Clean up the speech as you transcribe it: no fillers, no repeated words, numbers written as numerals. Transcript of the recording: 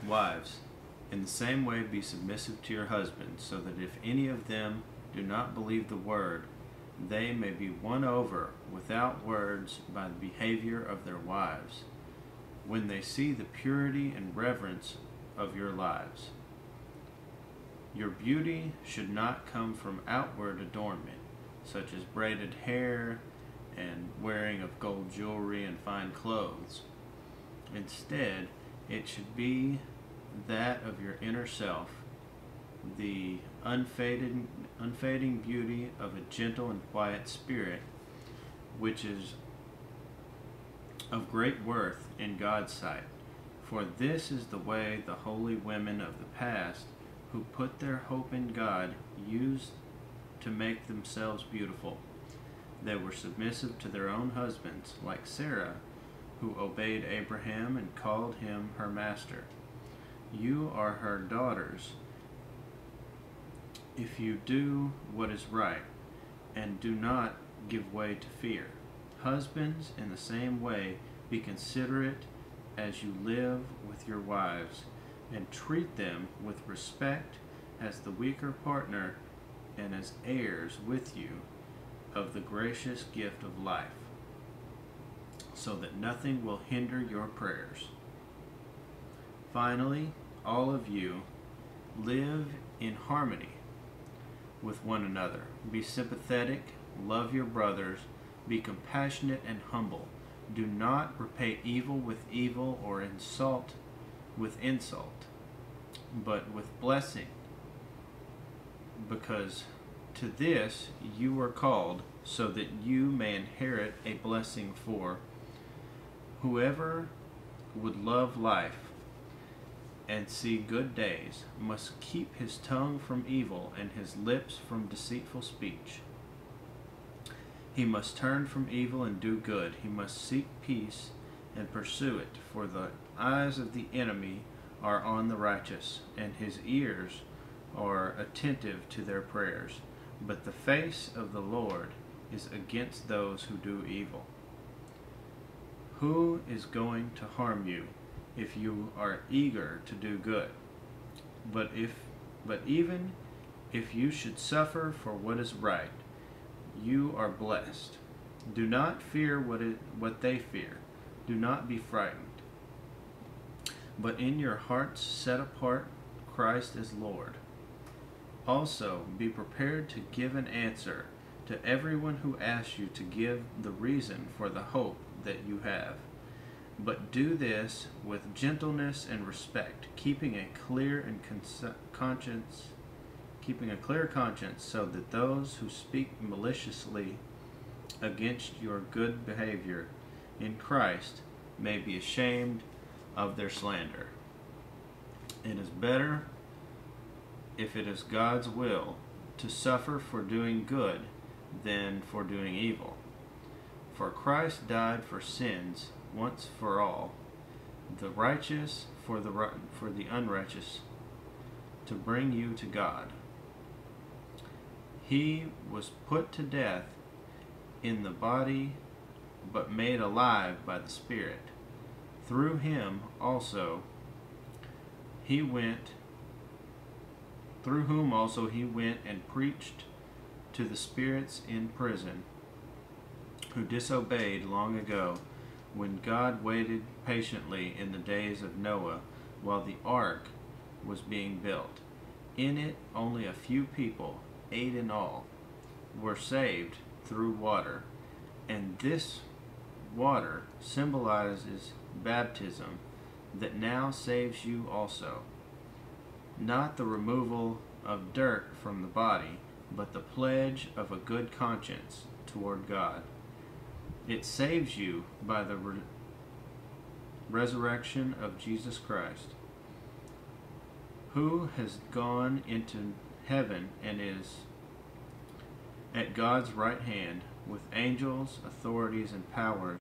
Wives, in the same way be submissive to your husbands, so that if any of them do not believe the word, they may be won over without words by the behavior of their wives, when they see the purity and reverence of your lives. Your beauty should not come from outward adornment, such as braided hair and wearing of gold jewelry and fine clothes. Instead, it should be that of your inner self, the unfading beauty of a gentle and quiet spirit, which is of great worth in God's sight. For this is the way the holy women of the past, who put their hope in God, used to make themselves beautiful. They were submissive to their own husbands, like Sarah, who obeyed Abraham and called him her master. You are her daughters if you do what is right, and do not give way to fear. Husbands, in the same way, be considerate as you live with your wives, and treat them with respect as the weaker partner and as heirs with you of the gracious gift of life, so that nothing will hinder your prayers. Finally, all of you live in harmony with one another. Be sympathetic, love your brothers, be compassionate and humble. Do not repay evil with evil or insult with insult, but with blessing, because to this you were called, so that you may inherit a blessing. For whoever would love life and see good days must keep his tongue from evil and his lips from deceitful speech. He must turn from evil and do good. He must seek peace and pursue it, for the eyes of the enemy are on the righteous, and his ears are attentive to their prayers. But the face of the Lord is against those who do evil. Who is going to harm you if you are eager to do good? But even if you should suffer for what is right, you are blessed. Do not fear what they fear. Do not be frightened. But in your hearts set apart Christ as Lord. Also be prepared to give an answer to everyone who asks you to give the reason for the hope that you have. But do this with gentleness and respect, keeping a clear conscience, so that those who speak maliciously against your good behavior in Christ may be ashamed of their slander. It is better, if it is God's will, to suffer for doing good than for doing evil. For Christ died for sins once for all, the righteous for the unrighteous, to bring you to God. He was put to death in the body, but made alive by the Spirit. Through him also through whom also he went and preached to the spirits in prison, who disobeyed long ago, when God waited patiently in the days of Noah, while the ark was being built. In it only a few people, 8 in all, were saved through water, and this water symbolizes baptism that now saves you also. Not the removal of dirt from the body, but the pledge of a good conscience toward God. It saves you by the resurrection of Jesus Christ, who has gone into heaven and is at God's right hand, with angels, authorities, and powers